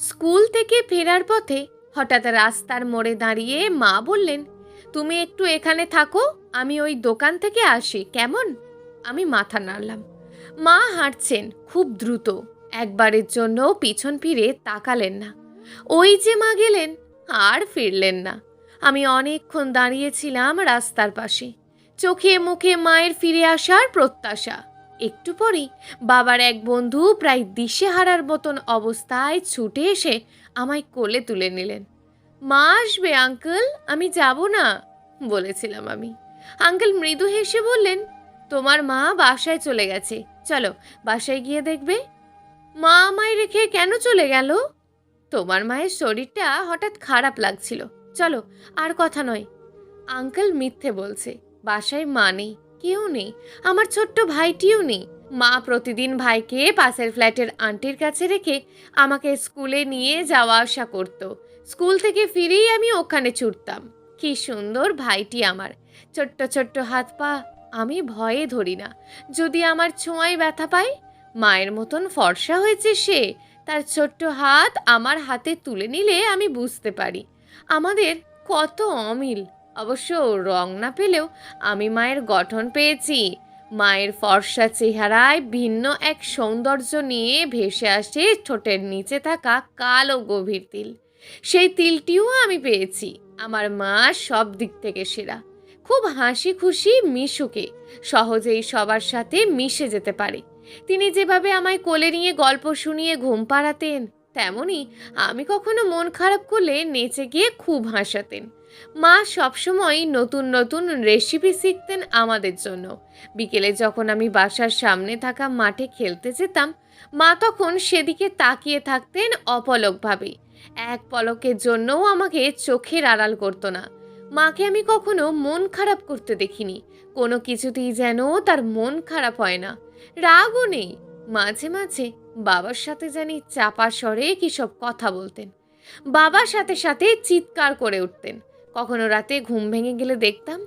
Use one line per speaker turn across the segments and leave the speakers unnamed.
School থেকে ফেরার পথে হঠাৎ রাস্তার মোড়ে দাঁড়িয়ে মা বললেন, তুমি একটু এখানে থাকো, আমি ওই দোকান থেকে আসি, কেমন? আমি মাথা নাড়লাম। মা হাঁটছেন খুব দ্রুত, একবারের জন্য পিছন ফিরে তাকালেন না। ওই যে মা গেলেন, আর ফিরলেন না। আমি অনেকক্ষণ দাঁড়িয়েছিলাম রাস্তার পাশে, চোখে মুখে মায়ের ফিরে আসার প্রত্যাশা। একটু পরেই বাবার এক বন্ধু প্রায় দিশেহারার মতন অবস্থায় ছুটে এসে আমায় কোলে তুলে নিলেন। মা আসবে আঙ্কেল, আমি যাব না বলেছিলাম আমি। আঙ্কেল মৃদু হেসে বললেন, তোমার মা বাসায় চলে গেছে, চলো বাসায় গিয়ে দেখবে। মা আমায় রেখে কেন চলে গেল? তোমার মায়ের শরীরটা হঠাৎ খারাপ লাগছিল, চলো, আর কথা নয়। আঙ্কেল মিথ্যে বলছে, বাসায় মা নেই, কেউ নেই, আমার ছোট্ট ভাইটিও নেই। মা প্রতিদিন ভাইকে পাশের ফ্ল্যাটের আন্টির কাছে রেখে আমাকে স্কুলে নিয়ে যাওয়া আসা করত। স্কুল থেকে ফিরেই আমি ওখানে ছুটতাম। কি সুন্দর ভাইটি আমার, ছোট্ট ছোট্ট হাত পা, আমি ভয়ে ধরি না। যদি আমার ছোঁয়ায় ব্যথা পায়, মায়ের মতন ফর্সা হয়েছে সে, তার ছোট্ট হাত আমার হাতে তুলে নিলে আমি বুঝতে পারি আমাদের কত অমিল। অবশ্য রং না পেলেও আমি মায়ের গঠন পেয়েছি। মায়ের ফর্সা চেহারায় ভিন্ন এক সৌন্দর্য নিয়ে ভেসে আসে ঠোঁটের নিচে থাকা কালো গভীর তিল। সেই তিলটিও আমি পেয়েছি। আমার মা সব দিক থেকে সেরা, খুব হাসি খুশি মিশুকে, সহজেই সবার সাথে মিশে যেতে পারে। তিনি যেভাবে আমায় কোলে নিয়ে গল্প শুনিয়ে ঘুম পাড়াতেন, তেমনি আমি কখনো মন খারাপ করলে নেচে গিয়ে খুব হাসাতেন। মা সবসময় নতুন নতুন রেসিপি শিখতেন আমাদের জন্য। বিকেলে যখন আমি বাসার সামনে থাকা মাঠে খেলতে যেতাম, মা তখন সেদিকে তাকিয়ে থাকতেন অপলকভাবে। এক পলকের জন্যও আমাকে চোখের আড়াল করতো না। মাকে আমি কখনো মন খারাপ করতে দেখিনি, কোনো কিছুতেই যেন তার মন খারাপ হয় না, রাগও নেই। মাঝে মাঝে বাবার সাথে জানি চাপা স্বরে কী সব কথা বলতেন, বাবার সাথে সাথে চিৎকার করে উঠতেন। কখনো রাতে ঘুম ভেঙে গেলে দেখতাম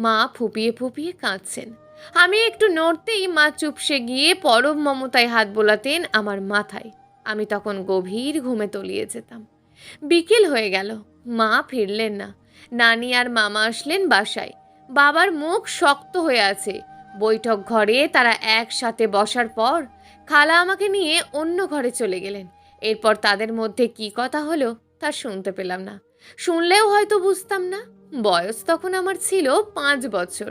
মা ফুপিয়ে ফুপিয়ে কাঁদছেন। আমি একটু নড়তেই মা চুপসে গিয়ে পরম মমতায় হাত বোলাতেন আমার মাথায়। আমি তখন গভীর ঘুমে তলিয়ে যেতাম। বিকেল হয়ে গেল, মা ফিরলেন না। নানি আর মামা আসলেন বাসায়। বাবার মুখ শক্ত হয়ে আছে। বৈঠক ঘরে তারা একসাথে বসার পর খালা আমাকে নিয়ে অন্য ঘরে চলে গেলেন। এরপর তাদের মধ্যে কি কথা হলো তা শুনতে পেলাম না, শুনলেও হয়তো বুঝতাম না। বয়স তখন আমার ছিল 5 বছর।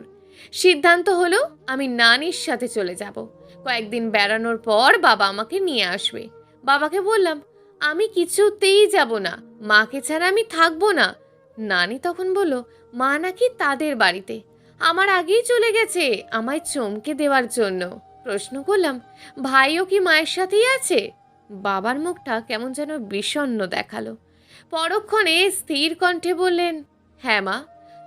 সিদ্ধান্ত হলো আমি নানির সাথে চলে যাব। কয়েকদিন বেড়ানোর পর বাবা আমাকে নিয়ে আসবে। বাবাকে বললাম, আমি কিছুতেই যাব না, মাকে ছাড়া আমি থাকবো না। নানি তখন বলল, মা নাকি তাদের বাড়িতে, আমার আগেই চলে গেছে আমায় চমকে দেওয়ার জন্য। প্রশ্ন করলাম, ভাইও কি মায়ের সাথেই আছে? বাবার মুখটা কেমন যেন বিষণ্ণ দেখালো। পরক্ষণে স্থির কণ্ঠে বললেন, হ্যাঁ মা,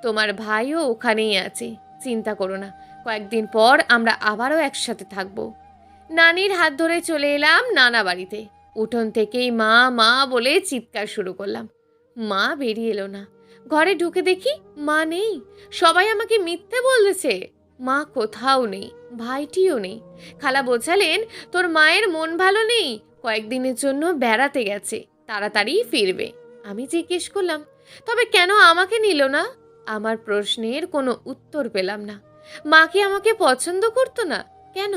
তোমার ভাইও ওখানেই আছে, চিন্তা করো না, কয়েকদিন পর আমরা আবারও একসাথে থাকব। নানির হাত ধরে চলে এলাম নানা বাড়িতে। উঠোন থেকেই মা মা বলে চিৎকার শুরু করলাম। মা বেরিয়ে এলো না। ঘরে ঢুকে দেখি মা নেই। সবাই আমাকে মিথ্যে বলেছে, মা কোথাও নেই, ভাইটিও নেই। খালা বোঝালেন, তোর মায়ের মন ভালো নেই, কয়েকদিনের জন্য বেড়াতে গেছে, তাড়াতাড়ি ফিরবে। আমি জিজ্ঞেস করলাম, তবে কেন আমাকে নিল না? আমার প্রশ্নের কোনো উত্তর পেলাম না। মা কি আমাকে পছন্দ করতো না? কেন?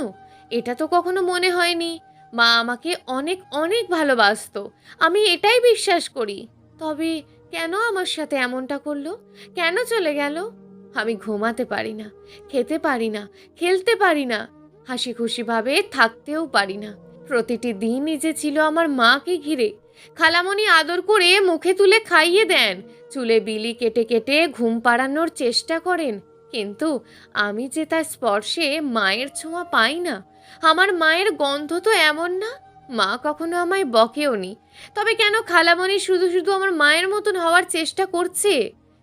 এটা তো কখনো মনে হয়নি। মা আমাকে অনেক অনেক ভালোবাসতো, আমি এটাই বিশ্বাস করি। তবে কেন আমার সাথে এমনটা করলো? কেন চলে গেল? আমি ঘুমাতে পারি না, খেতে পারি না, খেলতে পারি না, হাসি খুশিভাবে থাকতেও পারি না। প্রতিটি দিনই যে ছিল আমার মাকে ঘিরে। খালামণি আদর করে মুখে তুলে খাইয়ে দেন, চুলে বিলি কেটে কেটে ঘুম পাড়ানোর চেষ্টা করেন, কিন্তু আমি যে তার স্পর্শে মায়ের ছোঁয়া পাই না। আমার মায়ের গন্ধ তো এমন না। মা কখনো আমায় বকেওনি। তবে কেন খালামণি শুধু শুধু আমার মায়ের মতন হওয়ার চেষ্টা করছে?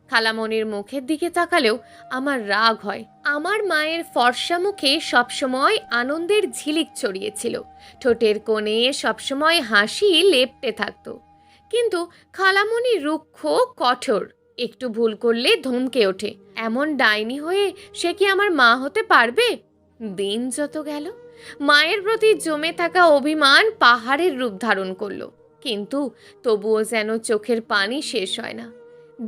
খালামণির মুখের দিকে তাকালেও আমার রাগ হয়। আমার মায়ের ফর্সা মুখে সবসময় আনন্দের ঝিলিক ছড়িয়েছিল, ঠোঁটের কোণে সবসময় হাসি লেপ্টে থাকতো। কিন্তু খালামণি রুক্ষ, কঠোর, একটু ভুল করলে ধমকে ওঠে। এমন ডাইনি হয়ে সে কি আমার মা হতে পারবে? দিন যত গেল মায়ের প্রতি জমে থাকা অভিমান পাহাড়ের রূপ ধারণ করলো। কিন্তু তবুও যেন চোখের পানি শেষ হয় না।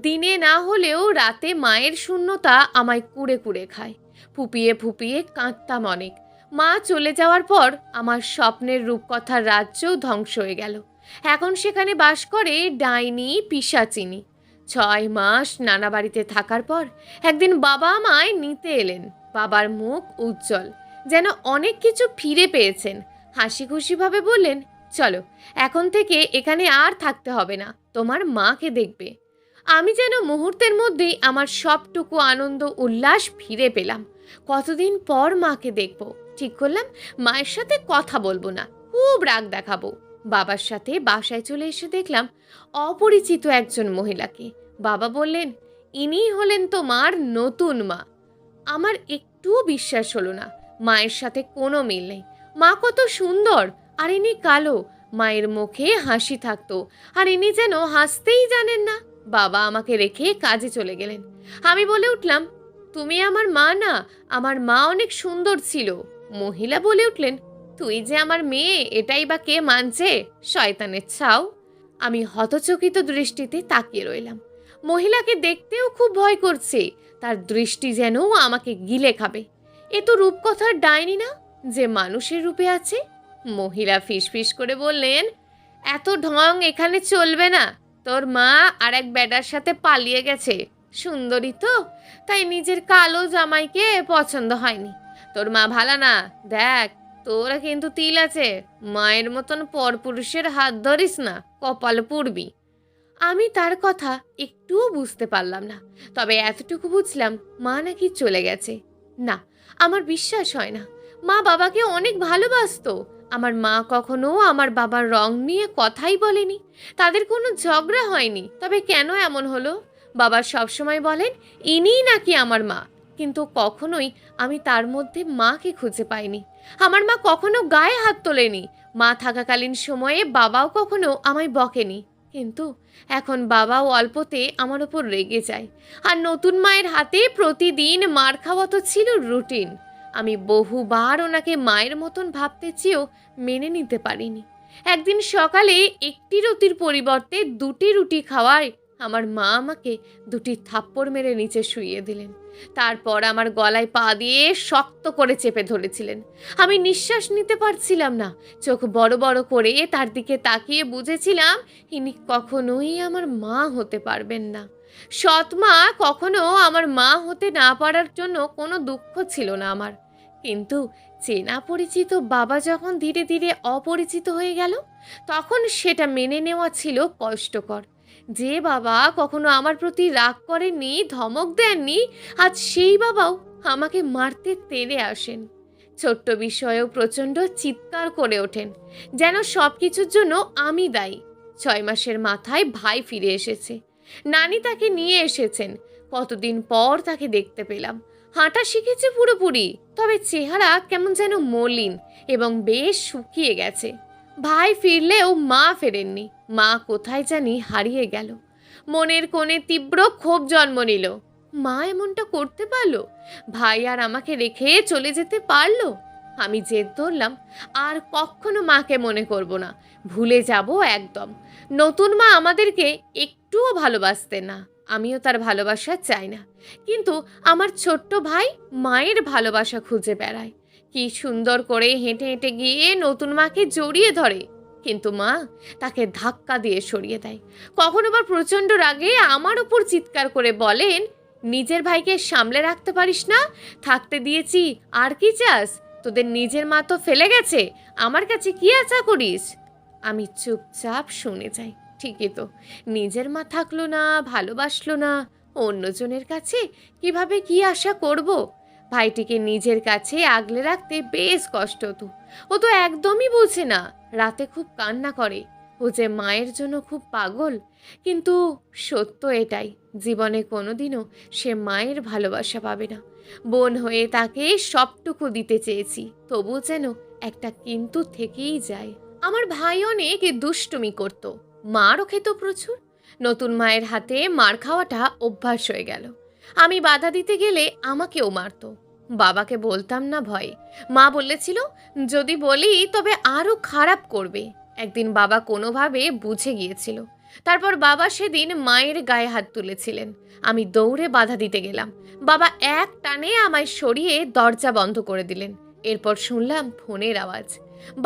দিনে না হলেও রাতে মায়ের শূন্যতা আমায় কুড়ে কুড়ে খায়। ফুপিয়ে ফুপিয়ে কাঁদতাম অনেক। মা চলে যাওয়ার পর আমার স্বপ্নের রূপকথার রাজ্যও ধ্বংস হয়ে গেল। এখন সেখানে বাস করে ডাইনি পিশাচিনী। 6 মাস নানা বাড়িতে থাকার পর একদিন বাবা আমায় নিতে এলেন। বাবার মুখ উজ্জ্বল, যেন অনেক কিছু ফিরে পেয়েছেন। হাসি খুশিভাবে বললেন, চলো, এখন থেকে এখানে আর থাকতে হবে না, তোমার মাকে দেখবে। আমি যেন মুহূর্তের মধ্যেই আমার সবটুকু আনন্দ উল্লাস ফিরে পেলাম। কতদিন পর মাকে দেখব। ঠিক করলাম মায়ের সাথে কথা বলবো না, খুব রাগ দেখাবো। বাবার সাথে বাসায় চলে এসে দেখলাম অপরিচিত একজন মহিলাকে। বাবা বললেন, ইনিই হলেন তোমার নতুন মা। আমার একটুও বিশ্বাস হলো না। মায়ের সাথে কোনো মিল নেই। মা কত সুন্দর, আর ইনি কালো। মায়ের মুখে হাসি থাকতো, আর ইনি যেন হাসতেই জানেন না। বাবা আমাকে রেখে কাজে চলে গেলেন। আমি বলে উঠলাম, তুমি আমার মা না, আমার মা অনেক সুন্দর ছিল। মহিলা বলে উঠলেন, তুই যে আমার মেয়ে এটাই বা কে মানছে, শয়তানের ছাও। আমি হতচকিত দৃষ্টিতে তাকিয়ে রইলাম। মহিলাকে দেখতেও খুব ভয় করছে, তার দৃষ্টি যেন আমাকে গিলে খাবে। এ তো রূপকথার ডাইনি না, যে মানুষের রূপে আছে। মহিলা ফিসফিস করে বললেন, এত ঢং এখানে চলবে না। তোর মা আর এক বেটার সাথে পালিয়ে গেছে। সুন্দরী তো, তাই নিজের কালো জামাইকে পছন্দ হয়নি। তোর মা ভালো না, দেখ তোরা কিন্তু তিল আছে। মায়ের মতন পরপুরুষের হাত ধরিস না, কপাল পুড়বি। আমি তার কথা একটুও বুঝতে পারলাম না, তবে এতটুকু বুঝলাম মা নাকি চলে গেছে। না, আমার বিশ্বাস হয় না। মা বাবাকে অনেক ভালোবাসতো। আমার মা কখনো আমার বাবার রং নিয়ে কথাই বলেনি। তাদের কোনো ঝগড়া হয়নি। তবে কেন এমন হলো? বাবা সবসময় বলেন ইনিই নাকি আমার মা, কিন্তু কখনোই আমি তার মধ্যে মাকে খুঁজে পাইনি। আমার মা কখনো গায়ে হাত তোলেনি। মা থাকাকালীন সময়ে বাবাও কখনো আমায় বকেনি। কিন্তু এখন বাবাও অল্পতে আমার ওপর রেগে যায়। আর নতুন মায়ের হাতে প্রতিদিন মার খাওয়া তো ছিল রুটিন। আমি বহুবার ওনাকে মায়ের মতন ভাবতে চেয়েও মেনে নিতে পারিনি। একদিন সকালে একটি রুটির পরিবর্তে 2টি রুটি খাওয়ায় আমার মা আমাকে 2টি থাপ্পড় মেরে নিচে শুইয়ে দিলেন। তারপর আমার গলায় পা দিয়ে শক্ত করে চেপে ধরেছিলেন। আমি নিঃশ্বাস নিতে পারছিলাম না। চোখ বড় বড় করে তার দিকে তাকিয়ে বুঝেছিলাম ইনি কখনোই আমার মা হতে পারবেন না। সৎ মা কখনো আমার মা হতে না পারার জন্য কোনো দুঃখ ছিল না আমার। কিন্তু চেনা পরিচিত বাবা যখন ধীরে ধীরে অপরিচিত হয়ে গেল, তখন সেটা মেনে নেওয়া ছিল কষ্টকর। যে বাবা কখনো আমার প্রতি রাগ করেননি, ধমক দেননি, আজ সেই বাবাও আমাকে মারতে তেড়ে আসেন। ছোট্ট বিষয়েও প্রচণ্ড চিৎকার করে ওঠেন, যেন সব কিছুর জন্য আমি দায়ী। 6 মাসের মাথায় ভাই ফিরে এসেছে। নানি তাকে নিয়ে এসেছেন। কতদিন পর তাকে দেখতে পেলাম। হাঁটা শিখেছে পুরোপুরি, তবে চেহারা কেমন যেন মলিন এবং বেশ শুকিয়ে গেছে। ভাই ফিরলেও মা ফেরেননি। মা কোথায় জানি হারিয়ে গেল। মনের কোণে তীব্র ক্ষোভ জন্ম নিল। মা এমনটা করতে পারলো? ভাই আর আমাকে রেখে চলে যেতে পারলো? আমি জেদ ধরলাম, আর কখনো মাকে মনে করব না, ভুলে যাব একদম। নতুন মা আমাদেরকে একটুও ভালোবাসতেন না, আমিও তার ভালোবাসা চাই না। কিন্তু আমার ছোট্ট ভাই মায়ের ভালোবাসা খুঁজে বেড়ায়। কি সুন্দর করে হেঁটে হেঁটে গিয়ে নতুন মাকে জড়িয়ে ধরে, কিন্তু মা তাকে ধাক্কা দিয়ে সরিয়ে দেয়। কখনো বা প্রচণ্ড রাগে আমার ওপর চিৎকার করে বলেন, নিজের ভাইকে সামলে রাখতে পারিস না? থাকতে দিয়েছি, আর কি চাস? তোদের নিজের মা তো ফেলে গেছে, আমার কাছে কি আশা করিস? আমি চুপচাপ শুনে যাই। ঠিকই তো, নিজের মা থাকলো না, ভালোবাসলো না, অন্যজনের কাছে কিভাবে কি আশা করব? ভাইটিকে নিজের কাছে আগলে রাখতে বেশ কষ্ট হতো। ও তো একদমই বোঝে না। রাতে খুব কান্না করে। ও যে মায়ের জন্য খুব পাগল। কিন্তু সত্য এটাই, জীবনে কোনোদিনও সে মায়ের ভালোবাসা পাবে না। বোন হয়ে তাকে সবটুকু দিতে চেয়েছি, তবু যেন একটা কিন্তু থেকেই যায়। আমার ভাই অনেক দুষ্টুমি করত, মারও খেত প্রচুর। নতুন মায়ের হাতে মার খাওয়াটা অভ্যাস হয়ে গেল। আমি বাধা দিতে গেলে আমাকেও মারতো। বাবাকে বলতাম না ভয়ে। মা বলেছিল, যদি বলি তবে আরও খারাপ করবে। একদিন বাবা কোনোভাবে বুঝে গিয়েছিল। তারপর বাবা সেদিন মায়ের গায়ে হাত তুলেছিলেন। আমি দৌড়ে বাধা দিতে গেলাম। বাবা এক টানে আমায় সরিয়ে দরজা বন্ধ করে দিলেন। এরপর শুনলাম ফোনের আওয়াজ।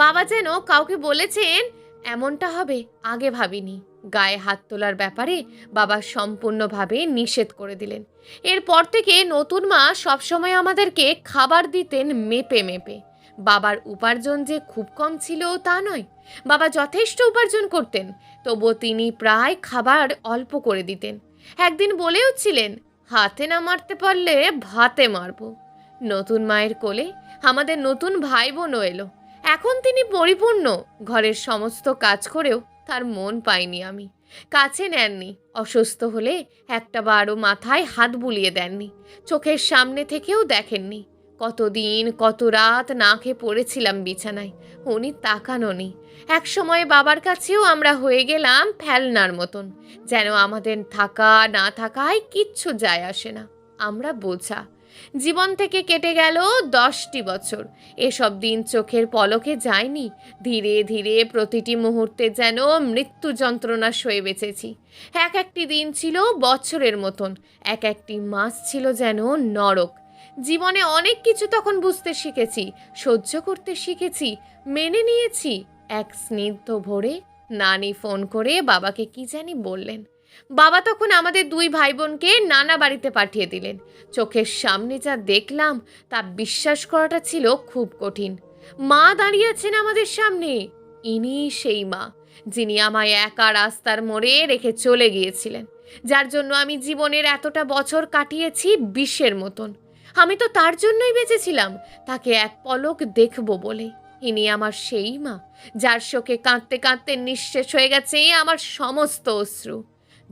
বাবা যেন কাউকে বলেছেন এমনটা হবে, আগে ভাবিনি। গায়ে হাত তোলার ব্যাপারে বাবা সম্পূর্ণভাবে নিষেধ করে দিলেন। এরপর থেকে নতুন মা সবসময় আমাদেরকে খাবার দিতেন মেপে মেপে। বাবার উপার্জন যে খুব কম ছিল তা নয়, বাবা যথেষ্ট উপার্জন করতেন, তবুও তিনি প্রায় খাবার অল্প করে দিতেন। একদিন বলেওছিলেন, হাতে না মারতে পারলে ভাতে মারবো। নতুন মায়ের কোলে আমাদের নতুন ভাই বোনও এলো। এখন তিনি পরিপূর্ণ। ঘরের সমস্ত কাজ করেও তার মন পাইনি আমি। কাছে নেননি, অসুস্থ হলে একটা বারও মাথায় হাত বুলিয়ে দেননি, চোখের সামনে থেকেও দেখেননি। কতদিন কত রাত না খেয়ে পড়েছিলাম বিছানায়, উনি তাকানোনি। এক সময় বাবার কাছেও আমরা হয়ে গেলাম ফেলনার মতন, যেন আমাদের থাকা না থাকায় কিচ্ছু যায় আসে না, আমরা বোঝা। জীবন থেকে কেটে গেল 10টি বছর। এসব দিন চোখের পলকে যায়নি। ধীরে ধীরে প্রতিটি মুহূর্তে যেন মৃত্যু যন্ত্রণা সয়ে বেঁচেছি। এক একটি দিন ছিল বছরের মতন, এক একটি মাস ছিল যেন নরক। জীবনে অনেক কিছু তখন বুঝতে শিখেছি, সহ্য করতে শিখেছি, মেনে নিয়েছি। এক স্নিগ্ধ ভোরে নানি ফোন করে বাবাকে কি জানি বললেন। বাবা তখন আমাদের দুই ভাই বোনকে নানা বাড়িতে পাঠিয়ে দিলেন। চোখের সামনে যা দেখলাম তা বিশ্বাস করাটা ছিল খুব কঠিন। মা দাঁড়িয়েছেন আমাদের সামনে, ইনি সেই মা যিনি আমায় একা রাস্তার মোড়ে রেখে চলে গিয়েছিলেন, যার জন্য আমি জীবনের এতটা বছর কাটিয়েছি বিষের মতন। আমি তো তার জন্যই বেঁচেছিলাম, তাকে এক পলক দেখব বলে। ইনি আমার সেই মা, যার শোকে কাঁদতে কাঁদতে নিঃশেষ হয়ে গেছে আমার সমস্ত অশ্রু।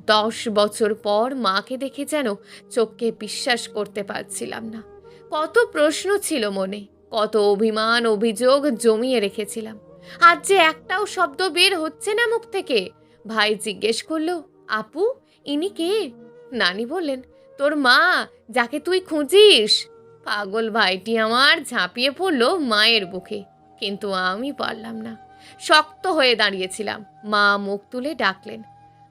10 বছর পর মাকে দেখে যেন চোখকে বিশ্বাস করতে পারছিলাম না। কত প্রশ্ন ছিল মনে, কত অভিমান অভিযোগ জমিয়ে রেখেছিলাম। আজ যে একটাও শব্দ বের হচ্ছে না মুখ থেকে। ভাই জিজ্ঞেস করলো, আপু ইনি কে? নানি বললেন, তোর মা, যাকে তুই খুঁজিস। পাগল ভাইটি আমার ঝাঁপিয়ে পড়লো মায়ের বুকে, কিন্তু আমি পারলাম না। শক্ত হয়ে দাঁড়িয়েছিলাম। মা মুখ তুলে ডাকলেন,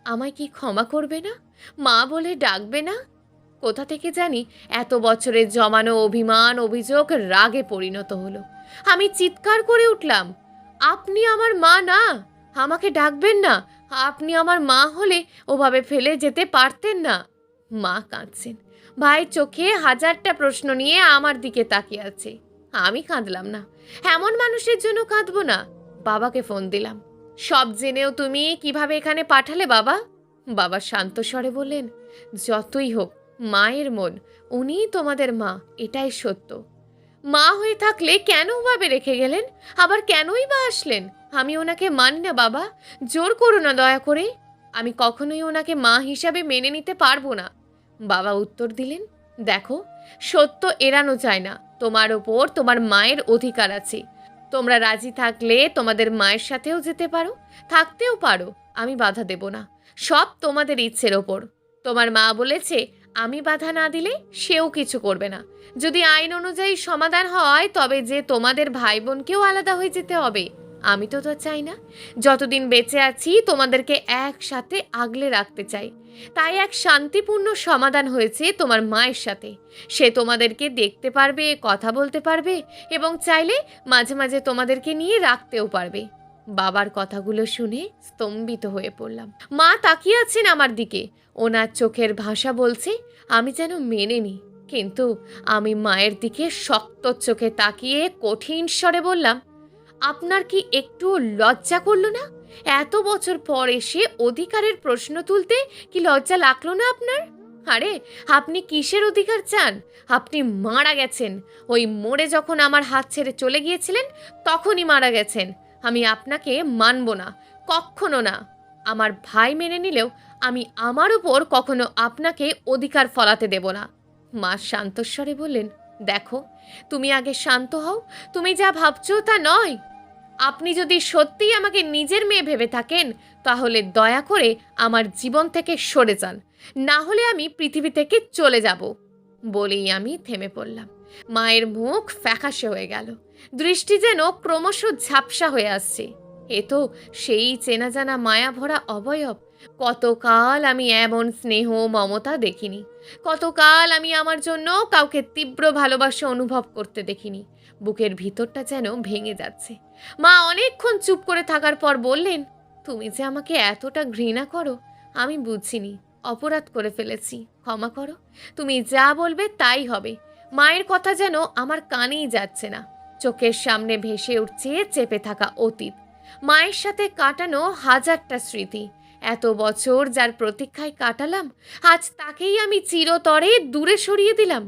আমায় কি ক্ষমা করবে না? মা বলে ডাকবে না? কোথা থেকে জানি এত বছরের জমানো অভিমান অভিযোগ রাগে পরিণত হলো। আমি চিৎকার করে উঠলাম, আপনি আমার মা না, আমাকে ডাকবেন না। আপনি আমার মা হলে ওভাবে ফেলে যেতে পারতেন না। মা কাঁদছেন, ভাই চোখে হাজারটা প্রশ্ন নিয়ে আমার দিকে তাকিয়ে আছে। আমি কাঁদলাম না, এমন মানুষের জন্য কাঁদবো না। বাবাকে ফোন দিলাম, সব জেনেও তুমি কিভাবে এখানে পাঠালে বাবা? বাবা শান্ত স্বরে বললেন, যতই হোক মায়ের মন, উনিই তোমাদের মা, এটাই সত্য। মা হয়ে থাকলে কেন ভাবে রেখে গেলেন? আবার কেনই বা আসলেন? আমি ওনাকে মানি না বাবা, জোর করো না দয়া করে। আমি কখনোই ওনাকে মা হিসাবে মেনে নিতে পারবো না। বাবা উত্তর দিলেন, দেখো, সত্য এড়ানো যায় না। তোমার ওপর তোমার মায়ের অধিকার আছে। তোমরা রাজি থাকলে তোমাদের মায়ের সাথেও যেতে পারো, থাকতেও পারো, আমি বাধা দেব না। সব তোমাদের ইচ্ছের ওপর। তোমার মা বলেছে আমি বাধা না দিলে সেও কিছু করবে না। যদি আইন অনুযায়ী সমাধান হয় তবে যে তোমাদের ভাই বোনকেও আলাদা হয়ে যেতে হবে। আমি তো চাই না। যতদিন বেঁচে আছি তোমাদেরকে একসাথে আগলে রাখতে চাই। তাই এক শান্তিপূর্ণ সমাধান হয়েছে তোমার মায়ের সাথে। সে তোমাদেরকে দেখতে পারবে, কথা বলতে পারবে এবং চাইলে মাঝে মাঝে তোমাদেরকে নিয়ে রাখতেও পারবে। বাবার কথাগুলো শুনে স্তম্ভিত হয়ে পড়লাম। মা তাকিয়ে আছেন আমার দিকে, ওনার চোখের ভাষা বলছে আমি যেন মেনে নিই। কিন্তু আমি মায়ের দিকে শক্ত চোখে তাকিয়ে কঠিন স্বরে বললাম, আপনার কি একটু লজ্জা করলো না? এত বছর পর এসে অধিকারের প্রশ্ন তুলতে কি লজ্জা লাগলো না আপনার? আরে আপনি কিসের অধিকার চান? আপনি মারা গেছেন। ওই মোড়ে যখন আমার হাত ছেড়ে চলে গিয়েছিলেন তখনই মারা গেছেন। আমি আপনাকে মানব না, কখনো না। আমার ভাই মেনে নিলেও আমি আমার উপর কখনো আপনাকে অধিকার ফলাতে দেব না। মা শান্তস্বরে বললেন, দেখো, তুমি আগে শান্ত হও। তুমি যা ভাবছো তা নয়। আপনি যদি সত্যিই আমাকে নিজের মেয়ে ভেবে থাকেন তাহলে দয়া করে আমার জীবন থেকে সরে যান, না হলে আমি পৃথিবী থেকে চলে যাব। বলেই আমি থেমে পড়লাম। মায়ের মুখ ফ্যাকাশে হয়ে গেল, দৃষ্টি যেন ক্রমশ ঝাপসা হয়ে আসছে। এ তো সেই চেনা জানা মায়া ভরা অবয়ব। কতকাল আমি এমন স্নেহ মমতা দেখিনি। কতকাল আমি আমার জন্য কাউকে তীব্র ভালোবাসা অনুভব করতে দেখিনি। বুকের ভিতরটা যেন ভেঙে যাচ্ছে। মা অনেকক্ষণ চুপ করে থাকার পর বললেন, তুমি যে আমাকে এতটা ঘৃণা করো আমি বুঝিনি। অপরাধ করে ফেলেছি, ক্ষমা করো। তুমি যা বলবে তাই হবে। মায়ের কথা যেন আমার কানেই যাচ্ছে না। চোখের সামনে ভেসে উঠছে চেপে থাকা অতীত, মায়ের সাথে কাটানো হাজারটা স্মৃতি। এত বছর যার প্রতীক্ষায় কাটালাম, আজ তাকেই আমি চিরতরে দূরে সরিয়ে দিলাম।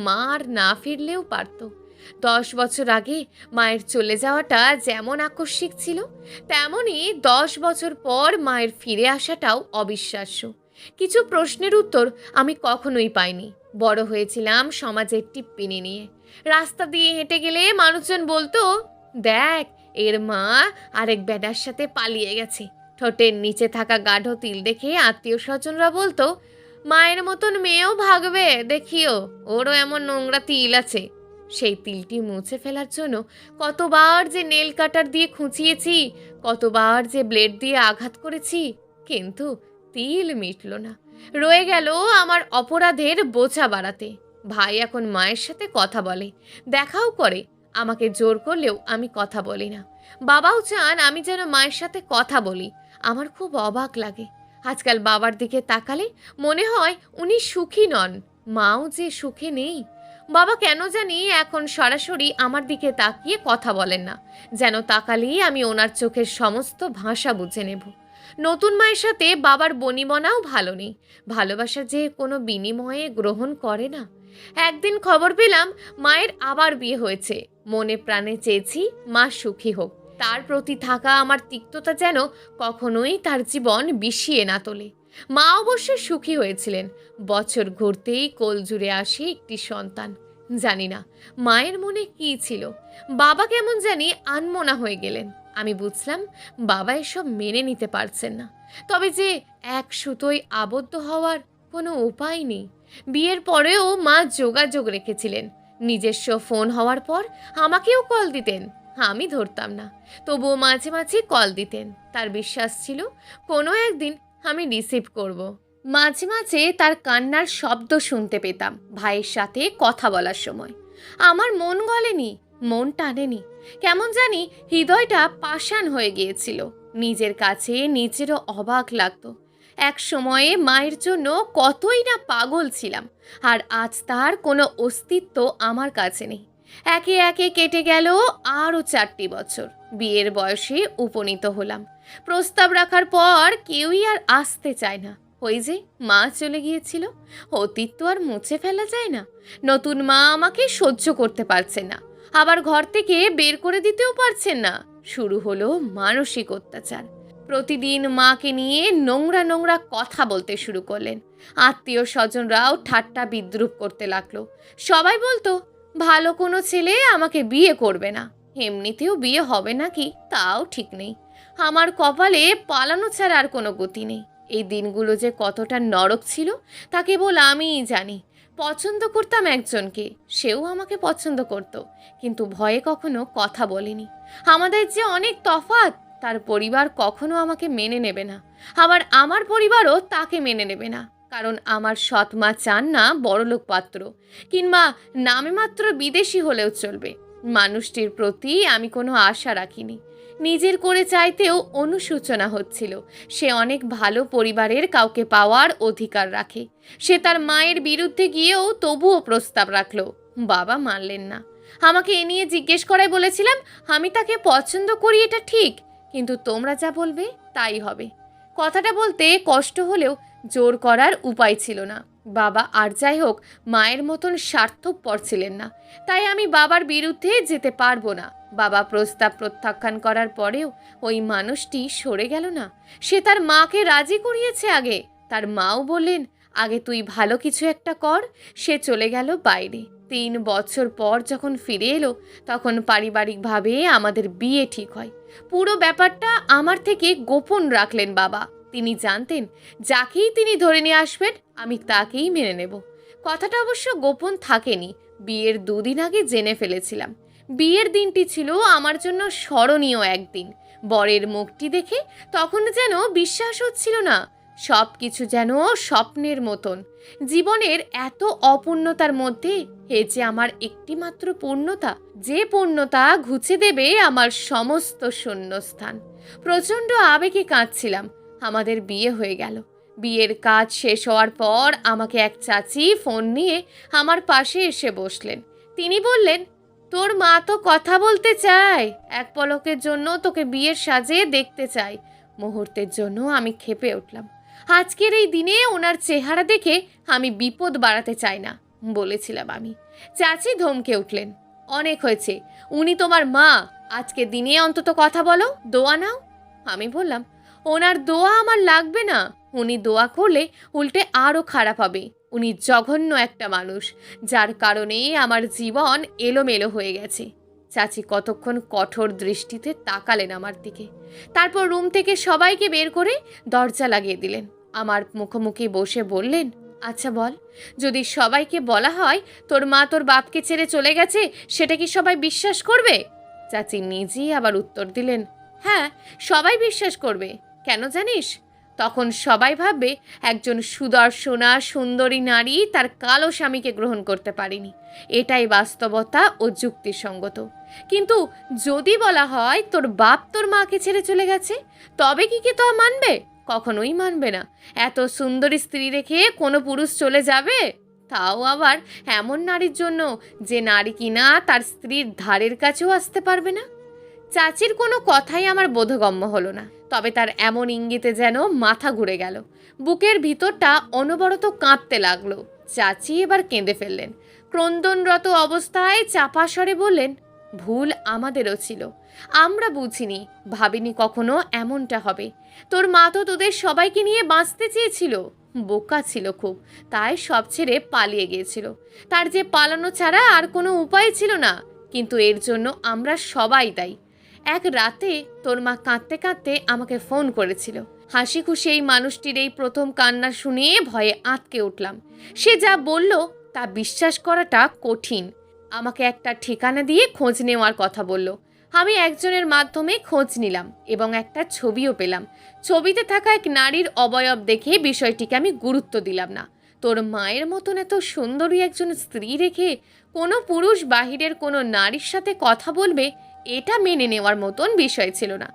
মা আর না ফিরলেও পারত। 10 বছর আগে মায়ের চলে যাওয়াটা যেমন আকস্মিক ছিল, তেমনি 10 বছর পর মায়ের ফিরে আসাটাও অবিশ্বাস্য। কিছু প্রশ্নের উত্তর আমি কখনোই পাইনি। বড় হয়েছিলাম সমাজের টিপ্পিনি নিয়ে। রাস্তা দিয়ে হেঁটে গেলে মানুষজন বলতো, দেখ এর মা আরেক বেডার সাথে পালিয়ে গেছে। ঠোঁটের নিচে থাকা গাঢ় তিল দেখে আত্মীয় স্বজনরা বলতো, মায়ের মতন মেয়েও ভাগবে, দেখিও ওরও এমন নোংরা তিল আছে। সেই তিলটি মুছে ফেলার জন্য কতবার যে নেল কাটার দিয়ে খুঁচিয়েছি, কতবার যে ব্লেড দিয়ে আঘাত করেছি, কিন্তু তিল মিটল না। রয়ে গেল আমার অপরাধের বোঝা বাড়াতে। ভাই এখন মায়ের সাথে কথা বলে, দেখাও করে। আমাকে জোর করলেও আমি কথা বলি না। বাবাও চান আমি যেন মায়ের সাথে কথা বলি। আমার খুব অবাক লাগে। আজকাল বাবার দিকে তাকালে মনে হয় উনি সুখী নন, মাও যে সুখে নেই। বাবা কেন জানি এখন সরাসরি আমার দিকে তাকিয়ে কথা বলেন না, যেন তাকালেই আমি ওনার চোখের সমস্ত ভাষা বুঝে নেব। নতুন মায়ের সাথে বাবার বনিবনাও ভালো নেই। ভালোবাসা যে কোনো বিনিময়ে গ্রহণ করে না। একদিন খবর পেলাম মায়ের আবার বিয়ে হয়েছে। মনে প্রাণে চেয়েছি মা সুখী হোক। তার প্রতি থাকা আমার তিক্ততা যেন কখনোই তার জীবন বিষিয়ে না তোলে। মা অবশ্য সুখী হয়েছিলেন। বছর ঘুরতেই কোল জুড়ে আসে একটি সন্তান। জানি না মায়ের মনে কী ছিল। বাবা কেমন জানি আনমনা হয়ে গেলেন। আমি বুঝলাম বাবা এসব মেনে নিতে পারছেন না। তবে যে এক সুতোয় আবদ্ধ হওয়ার কোনো উপায় নেই। বিয়ের পরেও মা যোগাযোগ রেখেছিলেন। নিজস্ব ফোন হওয়ার পর আমাকেও কল দিতেন, আমি ধরতাম না। তবুও মাঝে মাঝে কল দিতেন। তার বিশ্বাস ছিল কোনো একদিন আমি রিসিভ করব। মাঝে মাঝে তার কান্নার শব্দ শুনতে পেতাম ভাইয়ের সাথে কথা বলার সময়। আমার মন গলেনি, মন টানেনি। কেমন জানি হৃদয়টা পাষাণ হয়ে গিয়েছিল। নিজের কাছে নিজেরও অবাক লাগতো। এক সময়ে মায়ের জন্য কতই না পাগল ছিলাম, আর আজ তার কোনো অস্তিত্ব আমার কাছে নেই। একে একে কেটে গেল আরও 4টি বছর। বিয়ের বয়সে উপনীত হলাম। প্রস্তাব রাখার পর কেউই আর আসতে চায় না। ওই যে মা চলে গিয়েছিল, অতীত তো আর মুছে ফেলা যায় না। নতুন মা আমাকে সহ্য করতে পারছে না, আবার ঘর থেকে বের করে দিতেও পারছেন না। শুরু হলো মানসিক অত্যাচার। প্রতিদিন মাকে নিয়ে নোংরা নোংরা কথা বলতে শুরু করলেন। আত্মীয় স্বজনরাও ঠাট্টা বিদ্রুপ করতে লাগলো। সবাই বলতো ভালো কোনো ছেলে আমাকে বিয়ে করবে না, এমনিতেও বিয়ে হবে নাকি তাও ঠিক নেই। আমার কপালে পালানো ছাড়া আর কোনো গতি নেই। এই দিনগুলো যে কতটা নরক ছিল তা কেবল আমিই জানি। পছন্দ করতাম একজনকে, সেও আমাকে পছন্দ করত, কিন্তু ভয়ে কখনো কথা বলিনি। আমাদের যে অনেক তফাৎ, তার পরিবার কখনো আমাকে মেনে নেবে না, আবার আমার পরিবারও তাকে মেনে নেবে না। কারণ আমার সৎ মা চান না বড়লোক পাত্র, কিংবা নামে মাত্র বিদেশি হলেও চলবে। মানুষটির প্রতি আমি কোনো আশা রাখিনি। নিজের করে চাইতেও অনুশোচনা হচ্ছিল। সে অনেক ভালো পরিবারের কাউকে পাওয়ার অধিকার রাখে। সে তার মায়ের বিরুদ্ধে গিয়েও তবুও প্রস্তাব রাখলো। বাবা মানলেন না। আমাকে এ নিয়ে জিজ্ঞেস করায় বলেছিলাম আমি তাকে পছন্দ করি, এটা ঠিক, কিন্তু তোমরা যা বলবে তাই হবে। কথাটা বলতে কষ্ট হলেও জোর করার উপায় ছিল না। বাবা আর যাই হোক মায়ের মতন স্বার্থপর ছিলেন না, তাই আমি বাবার বিরুদ্ধে যেতে পারবো না। বাবা প্রস্তাব প্রত্যাখ্যান করার পরেও ওই মানুষটি সরে গেল না। সে তার মাকে রাজি করিয়েছে আগে। তার মাও বললেন আগে তুই ভালো কিছু একটা কর। সে চলে গেল বাইরে। 3 বছর পর যখন ফিরে এলো তখন পারিবারিকভাবে আমাদের বিয়ে ঠিক হয়। পুরো ব্যাপারটা আমার থেকে গোপন রাখলেন বাবা। তিনি জানতেন যাকেই তিনি ধরে নিয়ে আসবেন আমি তাকেই মেনে নেব। কথাটা অবশ্য গোপন থাকেনি, বিয়ের 2 দিন আগে জেনে ফেলেছিলাম। বিয়ের দিনটি ছিল আমার জন্য স্মরণীয় একদিন। বরের মুখটি দেখে তখন যেন বিশ্বাস হচ্ছিল না, সব কিছু যেন স্বপ্নের মতন। জীবনের এত অপূর্ণতার মধ্যে এ যে আমার একটিমাত্র পূর্ণতা, যে পূর্ণতা ঘুচে দেবে আমার সমস্ত শূন্যস্থান। প্রচণ্ড আবেগে কাঁদছিলাম। আমাদের বিয়ে হয়ে গেল। বিয়ের কাজ শেষ হওয়ার পর আমাকে এক চাচি ফোন নিয়ে আমার পাশে এসে বসলেন। তিনি বললেন, তোর মা তো কথা বলতে চায়, এক পলকের জন্য তোকে বিয়ের সাজে দেখতে চাই। মুহূর্তের জন্য আমি ক্ষেপে উঠলাম। আজকের এই দিনে ওনার চেহারা দেখে আমি বিপদ বাড়াতে চাই না বলেছিলাম আমি। চাচি ধমকে উঠলেন, অনেক হয়েছে, উনি তোমার মা, আজকে দিনে অন্তত কথা বলো, দোয়া নাও। আমি বললাম, ওনার দোয়া আমার লাগবে না, উনি দোয়া করলে উল্টে আরও খারাপ হবে। উনি জঘন্য একটা মানুষ, যার কারণে আমার জীবন এলোমেলো হয়ে গেছে। চাচি কতক্ষণ কঠোর দৃষ্টিতে তাকালেন আমার দিকে, তারপর রুম থেকে সবাইকে বের করে দরজা লাগিয়ে দিলেন। আমার মুখোমুখি বসে বললেন, আচ্ছা বল, যদি সবাইকে বলা হয় তোর মা তোর বাপকে ছেড়ে চলে গেছে, সেটা কি সবাই বিশ্বাস করবে? চাচি নিজেই আবার উত্তর দিলেন, হ্যাঁ, সবাই বিশ্বাস করবে। কেন জানিস? তখন সবাই ভাববে একজন সুদর্শনা সুন্দরী নারী তার কালো স্বামীকে গ্রহণ করতে পারেনি। এটাই বাস্তবতা ও যুক্তিসঙ্গত। কিন্তু যদি বলা হয় তোর বাপ তোর মাকে ছেড়ে চলে গেছে, তবে কি তা মানবে? কখনোই মানবে না। এত সুন্দরী স্ত্রী রেখে কোনো পুরুষ চলে যাবে? তাও আবার এমন নারীর জন্য যে নারী কিনা তার স্ত্রীর ধারের কাছেও আসতে পারবে না। চাচির কোনো কথাই আমার বোধগম্য হলো না, তবে তার এমন ইঙ্গিতে যেন মাথা ঘুরে গেল। বুকের ভিতরটা অনবরত কাঁপতে লাগলো। চাচি এবার কেঁদে ফেললেন। ক্রন্দনরত অবস্থায় চাপা স্বরে বললেন, ভুল আমাদেরও ছিল, আমরা বুঝিনি, ভাবিনি কখনো এমনটা হবে। তোর মা তো তোদের সবাইকে নিয়ে বাঁচতে চেয়েছিল, বোকা ছিল খুব, তাই সব ছেড়ে পালিয়ে গিয়েছিল। তার যে পালানো ছাড়া আর কোনো উপায় ছিল না, কিন্তু এর জন্য আমরা সবাই দায়ী। এক রাতে তোর মা কাঁদতে কাঁদতে আমাকে ফোন করেছিল। হাসি খুশি এই মানুষটির এই প্রথম কান্না শুনিয়ে ভয়ে আঁতকে উঠলাম। সে যা বলল তা বিশ্বাস করাটা কঠিন। আমাকে একটা ঠিকানা দিয়ে খোঁজ নেওয়ার কথা বলল। আমি একজনের মাধ্যমে খোঁজ নিলাম এবং একটা ছবিও পেলাম। ছবিতে থাকা এক নারীর অবয়ব দেখে বিষয়টিকে আমি গুরুত্ব দিলাম না। তোর মায়ের মতন এত সুন্দরী একজন স্ত্রী রেখে কোনো পুরুষ বাহিরের কোনো নারীর সাথে কথা বলবে, এটা মেনে নেওয়ার মতন বিষয় ছিল না।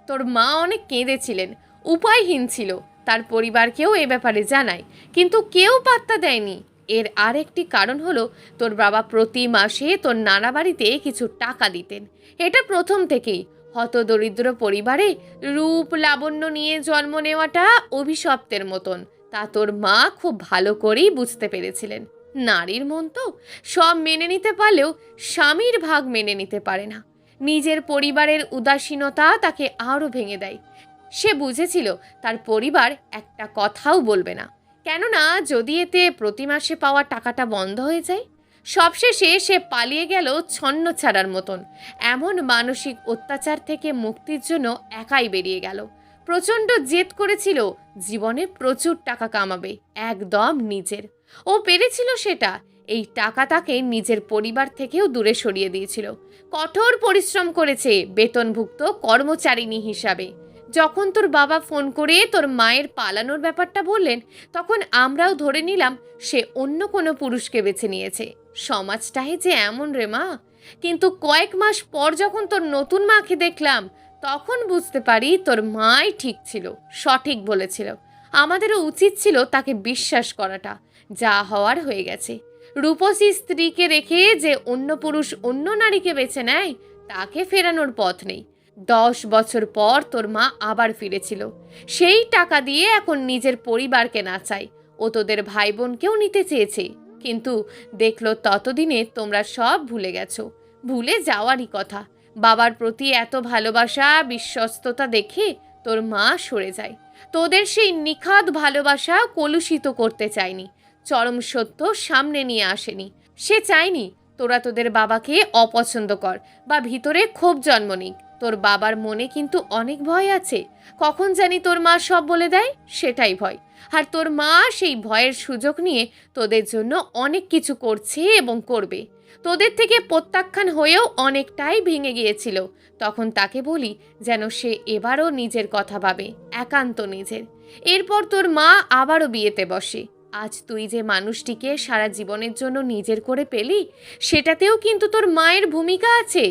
তোর মা অনেক কেঁদেছিলেন, উপায়হীন ছিল। তার পরিবারকেও এ ব্যাপারে জানায়, কিন্তু কেউ পাত্তা দেয়নি। এর আরেকটি কারণ হলো, তোর বাবা প্রতি মাসে তোর নানা বাড়িতে কিছু টাকা দিতেন। এটা প্রথম থেকেই। হতদরিদ্র পরিবারে রূপ লাবণ্য নিয়ে জন্ম নেওয়াটা অভিশপ্তের মতন, তা তোর মা খুব ভালো করেই বুঝতে পেরেছিলেন। নারীর মন তো, সব মেনে নিতে পারলেও স্বামীর ভাগ মেনে নিতে পারে না। নিজের পরিবারের উদাসীনতা তাকে আরও ভেঙে দেয়। সে বুঝেছিল তার পরিবার একটা কথাও বলবে না, কেননা যদি এতে প্রতি মাসে পাওয়া টাকাটা বন্ধ হয়ে যায়। সবশেষে সে পালিয়ে গেল ছন্ন ছাড়ার মতন। এমন মানসিক অত্যাচার থেকে মুক্তির জন্য একাই বেরিয়ে গেল। প্রচণ্ড জেদ করেছিল, জীবনে প্রচুর টাকা কামাবে, একদম নিজের। ও পেরেছিল সেটা। এই টাকা তাকে নিজের পরিবার থেকেও দূরে সরিয়ে দিয়েছিল। কঠোর পরিশ্রম করেছে বেতনভুক্ত কর্মচারিণী হিসাবে। যখন তোর বাবা ফোন করে তোর মায়ের পালানোর ব্যাপারটা বললেন, তখন আমরাও ধরে নিলাম সে অন্য কোনো পুরুষকে বেছে নিয়েছে। সমাজটাই যে এমন রে মা। কিন্তু কয়েক মাস পর যখন তোর নতুন মাকে দেখলাম, তখন বুঝতে পারি তোর মাই ঠিক ছিল, সঠিক বলেছিল। আমাদেরও উচিত ছিল তাকে বিশ্বাস করাটা। যা হওয়ার হয়ে গেছে। রূপসী স্ত্রীকে রেখে যে অন্য পুরুষ অন্য নারীকে বেছে নেয়, তাকে ফেরানোর পথ নেই। 10 বছর পর তোর মা আবার ফিরেছিল। সেই টাকা দিয়ে এখন নিজের পরিবারকে নাচায়। ও তোদের ভাই বোনকেও নিতে চেয়েছে, কিন্তু দেখলো ততদিনে তোমরা সব ভুলে গেছো। ভুলে যাওয়ারই কথা। বাবার প্রতি এত ভালোবাসা বিশ্বস্ততা দেখে তোর মা সরে যায়। তোদের সেই নিখাদ ভালোবাসা কলুষিত করতে চায়নি, চরম সত্য সামনে নিয়ে আসেনি। সে চায়নি তোরা তোদের বাবাকে অপছন্দ কর বা ভিতরে ক্ষোভ জন্ম নিক। তোর বাবার মনে কিন্তু অনেক ভয় আছে। কখন জানি তোর মা সব বলে দেয়, সেটাই ভয়। আর তোর মা সেই ভয়ের সুযোগ নিয়ে তোদের জন্য অনেক কিছু করছে এবং করবে। তোদের থেকে প্রত্যাখ্যান হয়েও অনেকটাই ভেঙে গিয়েছিল। তখন তাকে বলি যেন সে এবারও নিজের কথা ভাবে, একান্ত নিজের। এরপর তোর মা আবারও বিয়েতে বসে। আজ তুই যে মানুষটিকে সারা জীবনের জন্য নিজের করে পেলি, সেটাতেও কিন্তু তোর মায়ের ভূমিকা আছে।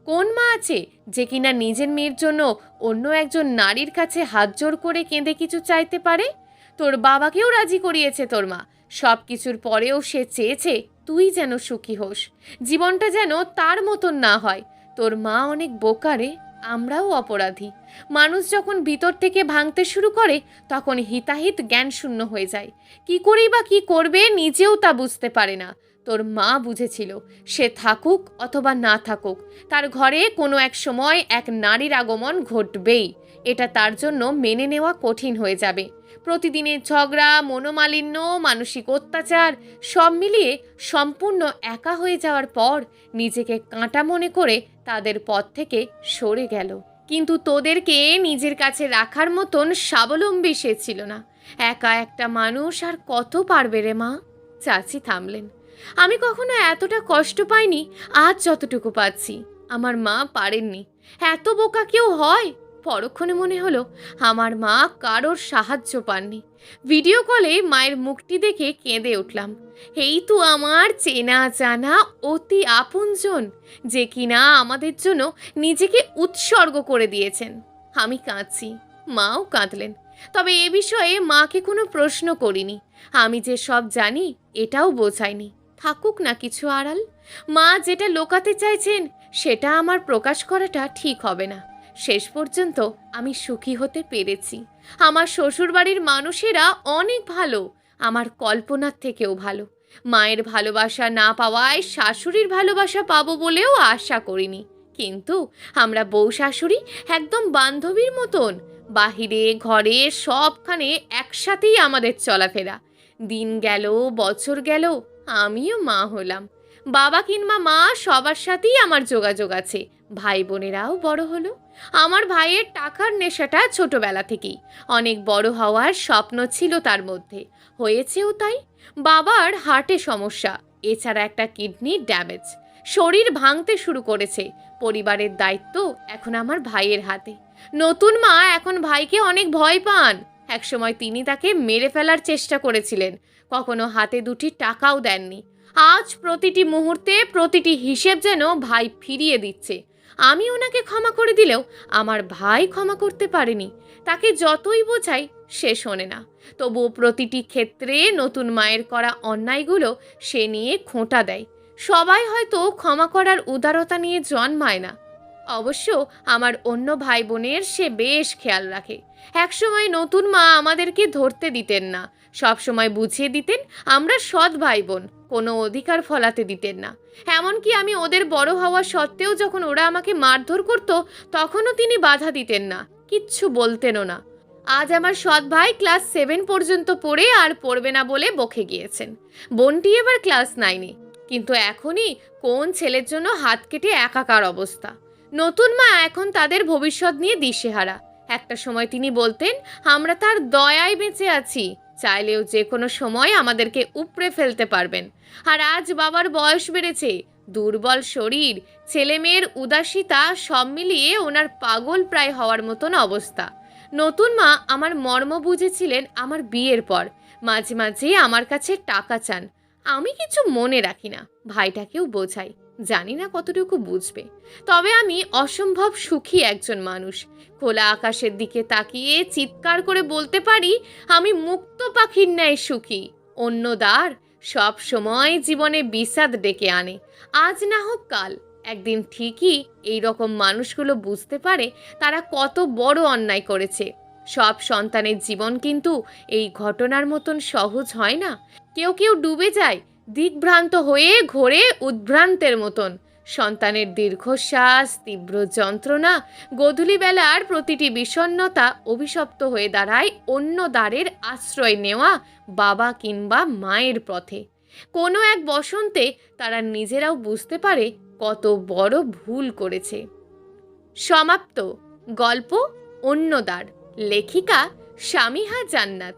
কোন মা আছে যে কিনা নিজের মেয়ের জন্য অন্য একজন নারীর কাছে হাত জোড় করে কেঁদে কিছু চাইতে পারে? তোর বাবাকেও রাজি করিয়েছে তোর মা। সব কিছুর পরেও সে চেয়েছে তুই যেন সুখী হোস, জীবনটা যেন তার মতন না হয়। তোর মা অনেক বোকারে, আমরাও অপরাধী। মানুষ যখন ভিতর থেকে ভাঙতে শুরু করে তখন হিতাহিত জ্ঞান শূন্য হয়ে যায়। কি করেই বা কি করবে নিজেও তা বুঝতে পারে না। তোর মা বুঝেছিল সে থাকুক অথবা না থাকুক, তার ঘরে কোনো এক সময় এক নারীর আগমন ঘটবেই। এটা তার জন্য মেনে নেওয়া কঠিন হয়ে যাবে। প্রতিদিনের ঝগড়া, মনোমালিন্য, মানসিক অত্যাচার সব মিলিয়ে সম্পূর্ণ একা হয়ে যাওয়ার পর নিজেকে কাঁটা মনে করে তাদের পথ থেকে সরে গেল। কিন্তু তোদেরকে নিজের কাছে রাখার মতন স্বাবলম্বী সে ছিল না। একা একটা মানুষ আর কত পারবে রে মা? চাচি থামলেন। আমি কখনো এতটা কষ্ট পাইনি আজ যতটুকু পাচ্ছি। আমার মা পারেননি। এত বোকা কেউ হয়? পরক্ষণে মনে হলো আমার মা কারোর সাহায্য পাননি। ভিডিও কলে মায়ের মুখটি দেখে কেঁদে উঠলাম। এই তো আমার চেনা জানা অতি আপনজন, যে কিনা আমাদের জন্য নিজেকে উৎসর্গ করে দিয়েছেন। আমি কাঁদছি, মাও কাঁদলেন। তবে এ বিষয়ে মাকে কোনো প্রশ্ন করিনি। আমি যে সব জানি এটাও বোঝাইনি। থাকুক না কিছু আড়াল। মা যেটা লোকাতে চাইছেন সেটা আমার প্রকাশ করাটা ঠিক হবে না। শেষ পর্যন্ত আমি সুখী হতে পেরেছি। আমার শ্বশুরবাড়ির মানুষেরা অনেক ভালো, আমার কল্পনার থেকেও ভালো। মায়ের ভালোবাসা না পাওয়ায় শাশুড়ির ভালোবাসা পাবো বলেও আশা করিনি। কিন্তু আমরা বউ শাশুড়ি একদম বান্ধবীর মতন। বাহিরে ঘরে সবখানে একসাথেই আমাদের চলাফেরা। দিন গেল, বছর গেল, আমিও মা হলাম। বাবা কিংবা মা সবার সাথেই আমার যোগাযোগ আছে। ভাই বোনেরাও বড় হলো। আমার ভাইয়ের টাকার নেশাটা ছোটবেলা থেকেই। অনেক বড় হওয়ার স্বপ্ন ছিল তার মধ্যে, হয়েছেও তাই। বাবার হার্টে সমস্যা, এছাড়া একটা কিডনি ড্যামেজ। শরীর ভাঙতে শুরু করেছে। পরিবারের দায়িত্ব এখন আমার ভাইয়ের হাতে। নতুন মা এখন ভাইকে অনেক ভয় পান। একসময় তিনি তাকে মেরে ফেলার চেষ্টা করেছিলেন, কখনো হাতে দুটি টাকাও দেননি। আজ প্রতিটি মুহূর্তে প্রতিটি হিসেব যেন ভাই ফিরিয়ে দিচ্ছে। আমি ওনাকে ক্ষমা করে দিলেও আমার ভাই ক্ষমা করতে পারেনি। তাকে যতই বোঝাই সে শোনে না। তবুও প্রতিটি ক্ষেত্রে নতুন মায়ের করা অন্যায়গুলো সে নিয়ে খোঁটা দেয়। সবাই হয়তো ক্ষমা করার উদারতা নিয়ে জন্মায় না। অবশ্য আমার অন্য ভাই বোনের সে বেশ খেয়াল রাখে। একসময় নতুন মা আমাদেরকে ধরতে দিতেন না, সবসময় বুঝিয়ে দিতেন আমরা সৎ ভাই বোন, কোনো অধিকার ফলাতে দিতেন না। এমনকি আমি ওদের বড় হওয়া সত্ত্বেও যখন ওরা আমাকে মারধর করত তখনও তিনি বাধা দিতেন না, কিচ্ছু বলতেনও না। আজ আমার সৎ ভাই ক্লাস 7 পর্যন্ত পড়ে আর পড়বে না বলে বকে গিয়েছেন। বোনটি এবার ক্লাস 9-এ। কিন্তু এখনই কোন ছেলের জন্য হাত কেটে একাকার অবস্থা। নতুন মা এখন তাদের ভবিষ্যৎ নিয়ে দিশেহারা। একটা সময় তিনি বলতেন আমরা তার দয়ায় বেঁচে আছি, চাইলেও যে কোনো সময় আমাদেরকে উপড়ে ফেলতে পারবেন। আর আজ বাবার বয়স বেড়েছে, দুর্বল শরীর, ছেলে মেয়ের উদাসীতা সব মিলিয়ে ওনার পাগল প্রায় হওয়ার মতন অবস্থা। নতুন মা আমার মর্ম বুঝেছিলেন আমার বিয়ের পর। মাঝে মাঝে আমার কাছে টাকা চান। আমি কিছু মনে রাখি না, ভাইটাকেও বোঝাই, জানি না কতটুকু বুঝবে। তবে আমি অসম্ভব সুখী একজন মানুষ। খোলা আকাশের দিকে তাকিয়ে চিৎকার করে বলতে পারি আমি মুক্ত পাখির ন্যায় সুখী। অন্য দ্বার সব সময় জীবনে বিষাদ ডেকে আনে। আজ না হোক কাল একদিন ঠিকই এই রকম মানুষগুলো বুঝতে পারে তারা কত বড় অন্যায় করেছে। সব সন্তানের জীবন কিন্তু এই ঘটনার মতন সহজ হয় না। কেউ কেউ ডুবে যায় দিকভ্রান্ত হয়ে ঘোরে উদ্ভ্রান্তের মতন। সন্তানের দীর্ঘশ্বাস, তীব্র যন্ত্রণা, গোধূলিবেলার প্রতিটি বিষণ্ণতা অভিশপ্ত হয়ে দাঁড়ায় অন্য দ্বারের আশ্রয় নেওয়া বাবা কিংবা মায়ের পথে। কোনো এক বসন্তে তারা নিজেরাও বুঝতে পারে কত বড় ভুল করেছে। সমাপ্ত। গল্প অন্য দ্বার। লেখিকা সামিহা জান্নাত।